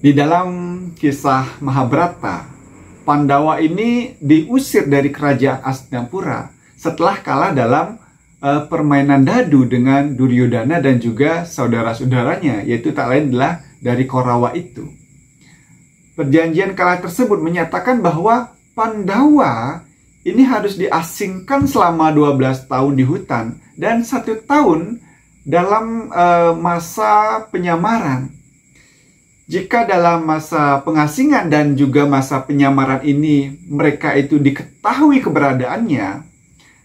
Di dalam kisah Mahabharata, Pandawa ini diusir dari kerajaan Hastinapura setelah kalah dalam permainan dadu dengan Duryodhana dan juga saudara-saudaranya, yaitu tak lain adalah dari Korawa itu. Perjanjian kalah tersebut menyatakan bahwa Pandawa ini harus diasingkan selama 12 tahun di hutan dan 1 tahun dalam masa penyamaran. Jika dalam masa pengasingan dan juga masa penyamaran ini mereka itu diketahui keberadaannya,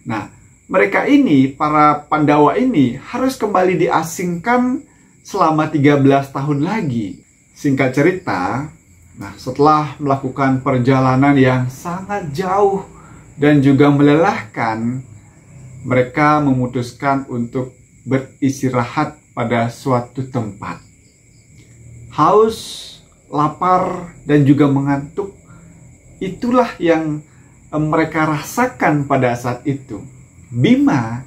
nah mereka ini, para Pandawa ini harus kembali diasingkan selama 13 tahun lagi. Singkat cerita, nah setelah melakukan perjalanan yang sangat jauh dan juga melelahkan, mereka memutuskan untuk beristirahat pada suatu tempat. Haus, lapar, dan juga mengantuk, itulah yang mereka rasakan pada saat itu. Bima,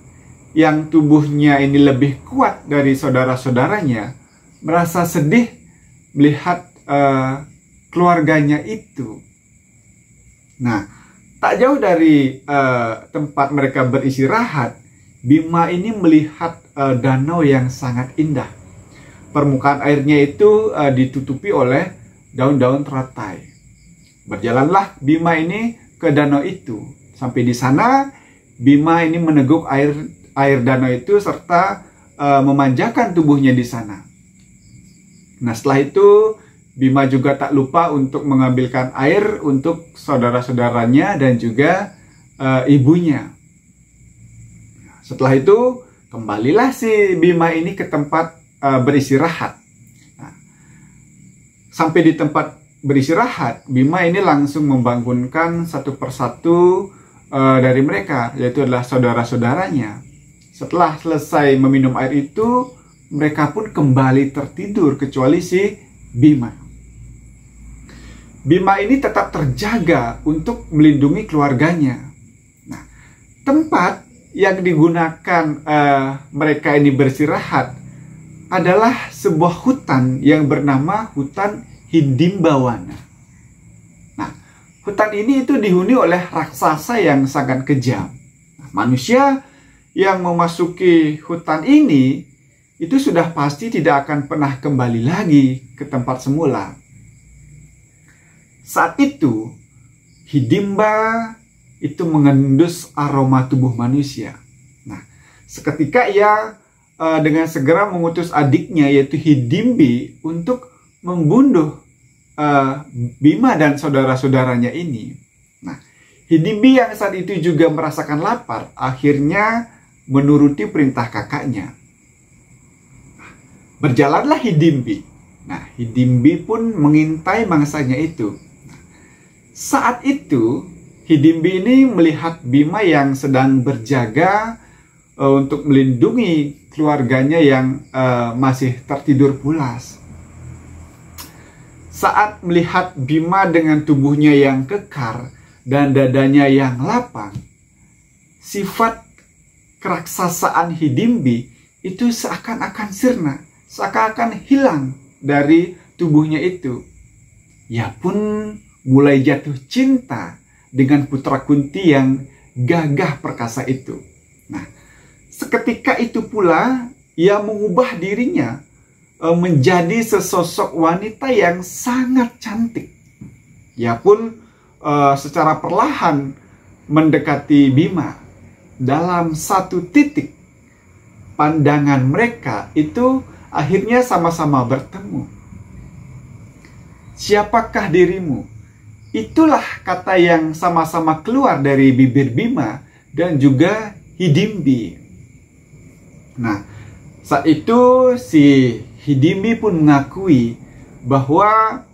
yang tubuhnya ini lebih kuat dari saudara-saudaranya, merasa sedih melihat keluarganya itu. Nah, tak jauh dari tempat mereka beristirahat, Bima ini melihat danau yang sangat indah. Permukaan airnya itu ditutupi oleh daun-daun teratai. Berjalanlah Bima ini ke danau itu. Sampai di sana, Bima ini meneguk air danau itu serta memanjakan tubuhnya di sana. Nah, setelah itu Bima juga tak lupa untuk mengambilkan air untuk saudara-saudaranya dan juga ibunya. Setelah itu, kembalilah si Bima ini ke tempat beristirahat. Nah, sampai di tempat beristirahat, Bima ini langsung membangunkan satu persatu dari mereka, yaitu adalah saudara-saudaranya. Setelah selesai meminum air itu, mereka pun kembali tertidur kecuali si Bima. Bima ini tetap terjaga untuk melindungi keluarganya. Nah, tempat yang digunakan mereka ini beristirahat adalah sebuah hutan yang bernama hutan Hidimbawana. Nah, hutan ini itu dihuni oleh raksasa yang sangat kejam. Nah, manusia yang memasuki hutan ini itu sudah pasti tidak akan pernah kembali lagi ke tempat semula. Saat itu, Hidimba itu mengendus aroma tubuh manusia. Nah, seketika ia dengan segera mengutus adiknya yaitu Hidimbi untuk membunuh Bima dan saudara-saudaranya ini. Nah, Hidimbi yang saat itu juga merasakan lapar akhirnya menuruti perintah kakaknya. Berjalanlah Hidimbi. Nah, Hidimbi pun mengintai mangsanya itu. Nah, saat itu Hidimbi ini melihat Bima yang sedang berjaga untuk melindungi keluarganya yang masih tertidur pulas. Saat melihat Bima dengan tubuhnya yang kekar dan dadanya yang lapang, sifat keraksasaan Hidimbi itu seakan-akan sirna, seakan-akan hilang dari tubuhnya itu. Ia pun mulai jatuh cinta dengan putra Kunti yang gagah perkasa itu. Nah, seketika itu pula ia mengubah dirinya menjadi sesosok wanita yang sangat cantik. Ia pun secara perlahan mendekati Bima. Dalam satu titik, pandangan mereka itu akhirnya sama-sama bertemu. "Siapakah dirimu?" Itulah kata yang sama-sama keluar dari bibir Bima dan juga Hidimbi. Nah, saat itu si Hidimbi pun mengakui bahwa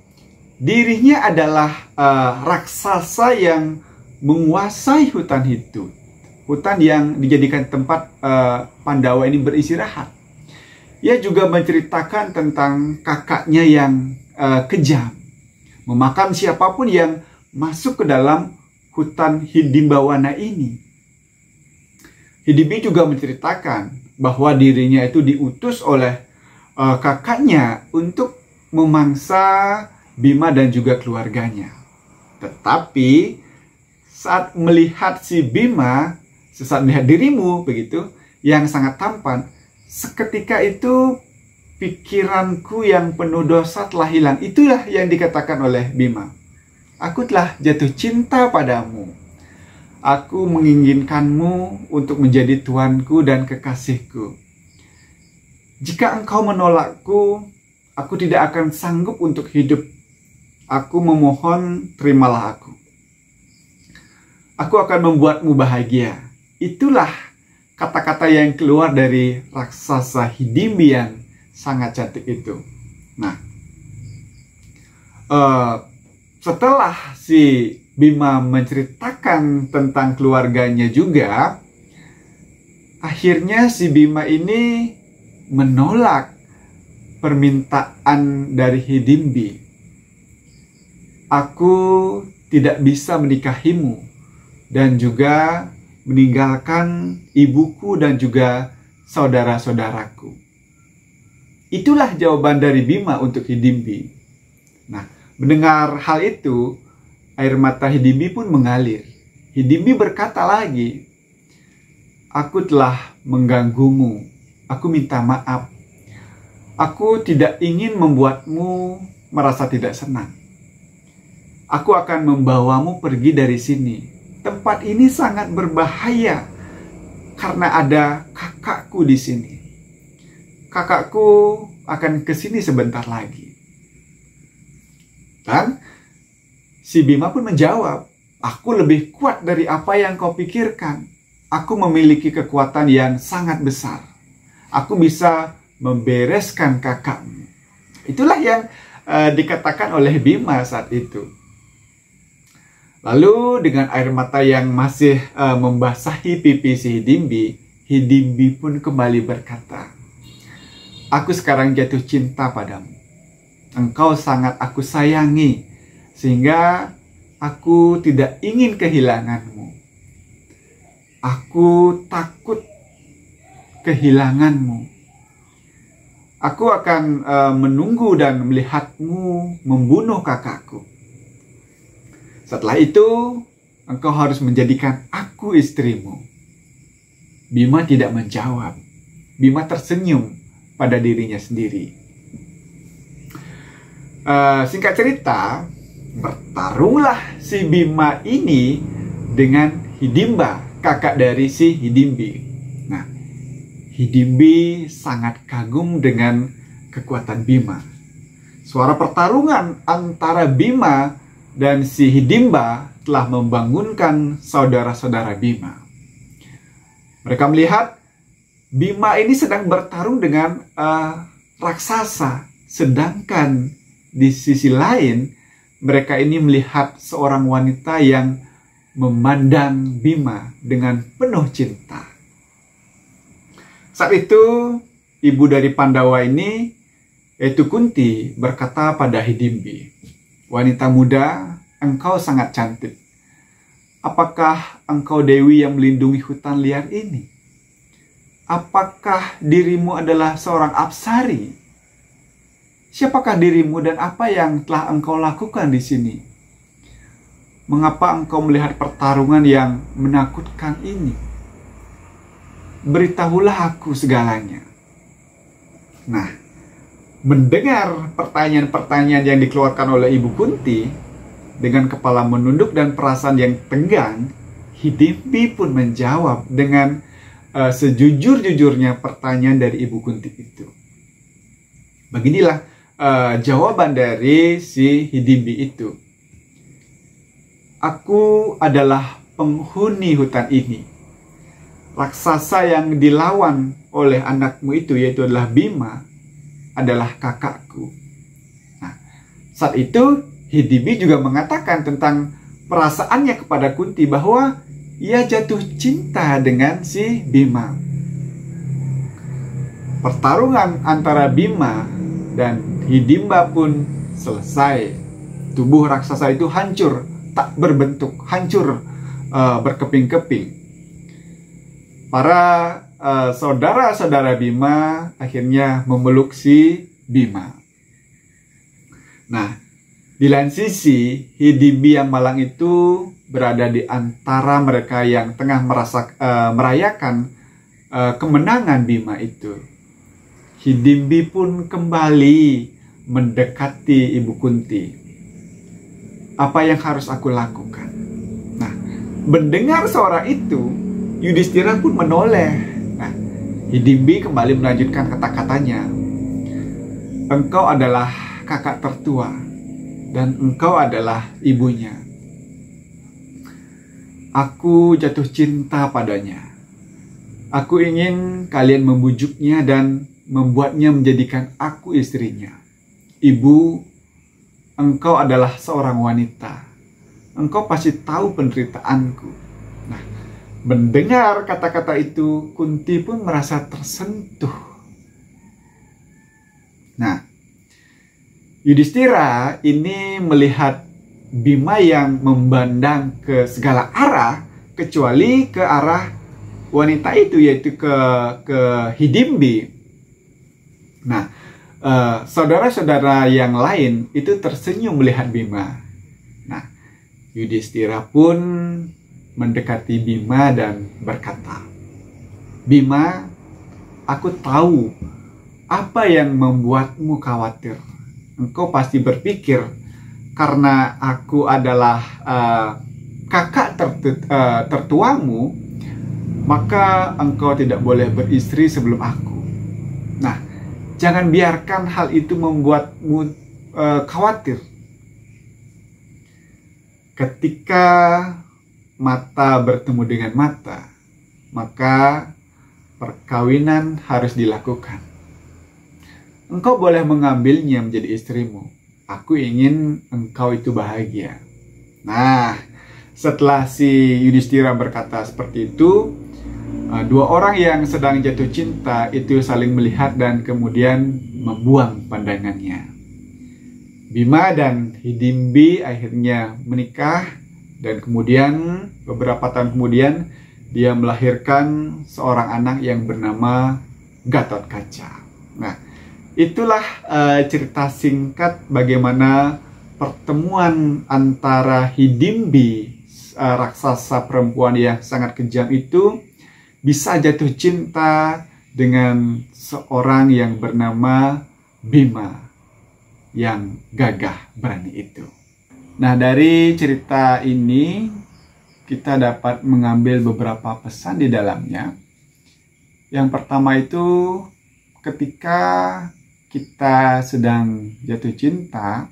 dirinya adalah raksasa yang menguasai hutan itu. Hutan yang dijadikan tempat Pandawa ini beristirahat. Ia juga menceritakan tentang kakaknya yang kejam, memakan siapapun yang masuk ke dalam hutan Hidimbawana ini. Hidimbi juga menceritakan bahwa dirinya itu diutus oleh kakaknya untuk memangsa Bima dan juga keluarganya. Tetapi saat melihat si Bima, sesaat melihat dirimu begitu, yang sangat tampan, seketika itu pikiranku yang penuh dosa telah hilang. Itulah yang dikatakan oleh Bima. Aku telah jatuh cinta padamu. Aku menginginkanmu untuk menjadi tuanku dan kekasihku. Jika engkau menolakku, aku tidak akan sanggup untuk hidup. Aku memohon, terimalah aku. Aku akan membuatmu bahagia. Itulah kata-kata yang keluar dari raksasa Hidimbi yang sangat cantik itu. Nah, setelah si Bima menceritakan tentang keluarganya juga, akhirnya si Bima ini menolak permintaan dari Hidimbi. Aku tidak bisa menikahimu dan juga meninggalkan ibuku dan juga saudara-saudaraku. Itulah jawaban dari Bima untuk Hidimbi. Nah, mendengar hal itu, air mata Hidimbi pun mengalir. Hidimbi berkata lagi, aku telah mengganggumu. Aku minta maaf. Aku tidak ingin membuatmu merasa tidak senang. Aku akan membawamu pergi dari sini. Tempat ini sangat berbahaya karena ada kakakku di sini. Kakakku akan ke sini sebentar lagi. Dan si Bima pun menjawab, aku lebih kuat dari apa yang kau pikirkan. Aku memiliki kekuatan yang sangat besar. Aku bisa membereskan kakakmu. Itulah yang dikatakan oleh Bima saat itu. Lalu dengan air mata yang masih membasahi pipi si Hidimbi, Hidimbi pun kembali berkata, aku sekarang jatuh cinta padamu. Engkau sangat aku sayangi, sehingga aku tidak ingin kehilanganmu. Aku takut kehilanganmu. Aku akan menunggu dan melihatmu membunuh kakakku. Setelah itu, engkau harus menjadikan aku istrimu. Bima tidak menjawab. Bima tersenyum pada dirinya sendiri. Singkat cerita, bertarunglah si Bima ini dengan Hidimba, kakak dari si Hidimbi. Nah, Hidimbi sangat kagum dengan kekuatan Bima. Suara pertarungan antara Bima dan si Hidimba telah membangunkan saudara-saudara Bima. Mereka melihat Bima ini sedang bertarung dengan raksasa, sedangkan di sisi lain mereka ini melihat seorang wanita yang memandang Bima dengan penuh cinta. Saat itu, ibu dari Pandawa ini, yaitu Kunti, berkata pada Hidimbi, wanita muda, engkau sangat cantik. Apakah engkau dewi yang melindungi hutan liar ini? Apakah dirimu adalah seorang apsari? Siapakah dirimu dan apa yang telah engkau lakukan di sini? Mengapa engkau melihat pertarungan yang menakutkan ini? Beritahulah aku segalanya. Nah, mendengar pertanyaan-pertanyaan yang dikeluarkan oleh Ibu Kunti, dengan kepala menunduk dan perasaan yang tegang, Hidimbi pun menjawab dengan sejujur-jujurnya pertanyaan dari Ibu Kunti itu. Beginilah jawaban dari si Hidimbi itu. Aku adalah penghuni hutan ini. Raksasa yang dilawan oleh anakmu itu, yaitu adalah Bima, adalah kakakku. Nah, saat itu Hidimbi juga mengatakan tentang perasaannya kepada Kunti bahwa ia jatuh cinta dengan si Bima. Pertarungan antara Bima dan Hidimba pun selesai. Tubuh raksasa itu hancur, tak berbentuk, hancur berkeping-keping. Para saudara-saudara Bima akhirnya memeluk si Bima. Nah, di lain sisi, Hidimbi yang malang itu berada di antara mereka yang tengah merayakan kemenangan Bima itu. Hidimbi pun kembali mendekati Ibu Kunti. Apa yang harus aku lakukan? Nah, mendengar suara itu, Yudhistira pun menoleh. Nah, Hidimbi kembali melanjutkan kata-katanya. Engkau adalah kakak tertua, dan engkau adalah ibunya. Aku jatuh cinta padanya. Aku ingin kalian membujuknya dan membuatnya menjadikan aku istrinya. Ibu, engkau adalah seorang wanita. Engkau pasti tahu penderitaanku. Nah, mendengar kata-kata itu, Kunti pun merasa tersentuh. Nah, Yudhistira ini melihat Bima yang memandang ke segala arah kecuali ke arah wanita itu, yaitu ke Hidimbi. Nah, saudara-saudara yang lain itu tersenyum melihat Bima. Nah, Yudhistira pun mendekati Bima dan berkata, Bima, aku tahu apa yang membuatmu khawatir. Engkau pasti berpikir, karena aku adalah kakak tertuamu, maka engkau tidak boleh beristri sebelum aku. Nah, jangan biarkan hal itu membuatmu khawatir. Ketika mata bertemu dengan mata, maka perkawinan harus dilakukan. Engkau boleh mengambilnya menjadi istrimu. Aku ingin engkau itu bahagia. Nah, setelah si Yudhistira berkata seperti itu, dua orang yang sedang jatuh cinta itu saling melihat dan kemudian membuang pandangannya. Bima dan Hidimbi akhirnya menikah, dan kemudian beberapa tahun kemudian dia melahirkan seorang anak yang bernama Gatotkaca. Nah, itulah cerita singkat bagaimana pertemuan antara Hidimbi, raksasa perempuan yang sangat kejam itu, bisa jatuh cinta dengan seorang yang bernama Bima yang gagah berani itu. Nah, dari cerita ini kita dapat mengambil beberapa pesan di dalamnya. Yang pertama itu, ketika kita sedang jatuh cinta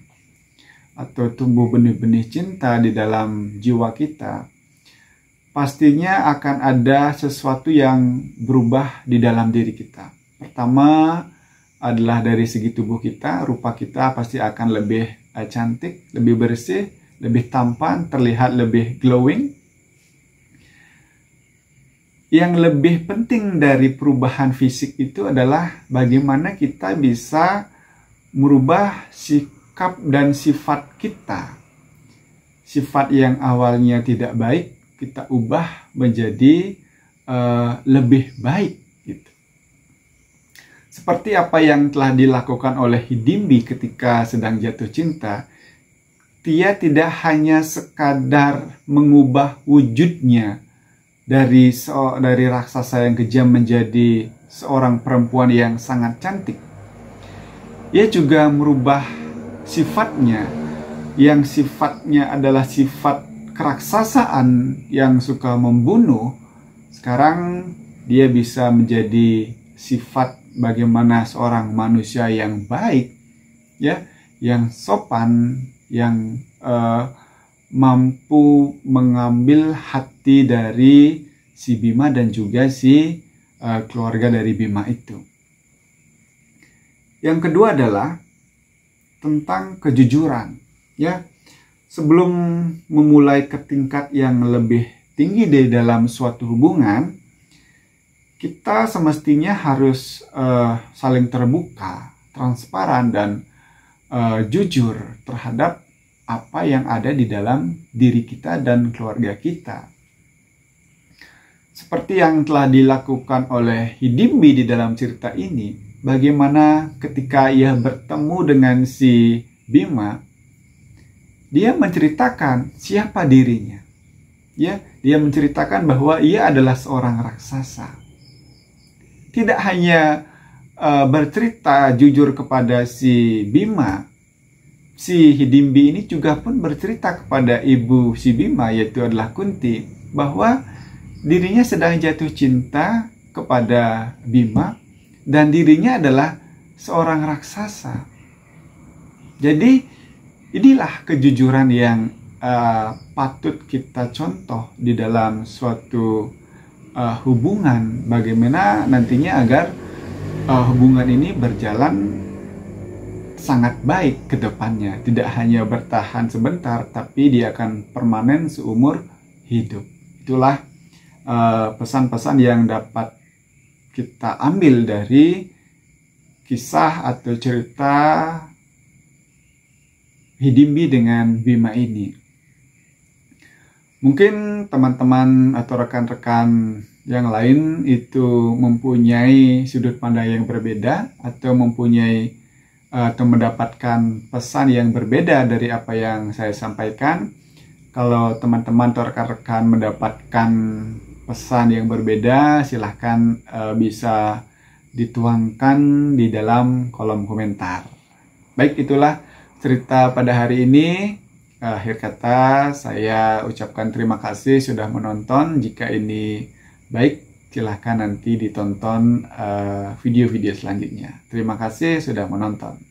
atau tumbuh benih-benih cinta di dalam jiwa kita, pastinya akan ada sesuatu yang berubah di dalam diri kita. Pertama adalah dari segi tubuh kita, rupa kita pasti akan lebih cantik, lebih bersih, lebih tampan, terlihat lebih glowing. Yang lebih penting dari perubahan fisik itu adalah bagaimana kita bisa merubah sikap dan sifat kita. Sifat yang awalnya tidak baik, kita ubah menjadi lebih baik. Gitu. Seperti apa yang telah dilakukan oleh Hidimbi ketika sedang jatuh cinta, dia tidak hanya sekadar mengubah wujudnya dari raksasa yang kejam menjadi seorang perempuan yang sangat cantik. Ia juga merubah sifatnya, yang sifatnya adalah sifat keraksasaan yang suka membunuh. Sekarang dia bisa menjadi sifat bagaimana seorang manusia yang baik, ya, yang sopan, yang mampu mengambil hati dari si Bima dan juga si keluarga dari Bima itu. Yang kedua adalah tentang kejujuran, ya. Sebelum memulai ke tingkat yang lebih tinggi di dalam suatu hubungan, kita semestinya harus saling terbuka, transparan, dan jujur terhadap apa yang ada di dalam diri kita dan keluarga kita. Seperti yang telah dilakukan oleh Hidimbi di dalam cerita ini, bagaimana ketika ia bertemu dengan si Bima, dia menceritakan siapa dirinya. Ya, dia menceritakan bahwa ia adalah seorang raksasa. Tidak hanya bercerita jujur kepada si Bima, si Hidimbi ini juga pun bercerita kepada ibu si Bima, yaitu adalah Kunti, bahwa dirinya sedang jatuh cinta kepada Bima dan dirinya adalah seorang raksasa. Jadi inilah kejujuran yang patut kita contoh di dalam suatu hubungan, bagaimana nantinya agar hubungan ini berjalan sangat baik ke depannya, tidak hanya bertahan sebentar tapi dia akan permanen seumur hidup. Itulah pesan-pesan yang dapat kita ambil dari kisah atau cerita Hidimbi dengan Bima ini. Mungkin teman-teman atau rekan-rekan yang lain itu mempunyai sudut pandang yang berbeda atau mempunyai atau mendapatkan pesan yang berbeda dari apa yang saya sampaikan. Kalau teman-teman atau rekan-rekan mendapatkan pesan yang berbeda, silahkan bisa dituangkan di dalam kolom komentar. Baik, itulah cerita pada hari ini. Akhir kata, saya ucapkan terima kasih sudah menonton. Jika ini baik, silahkan nanti ditonton video-video selanjutnya. Terima kasih sudah menonton.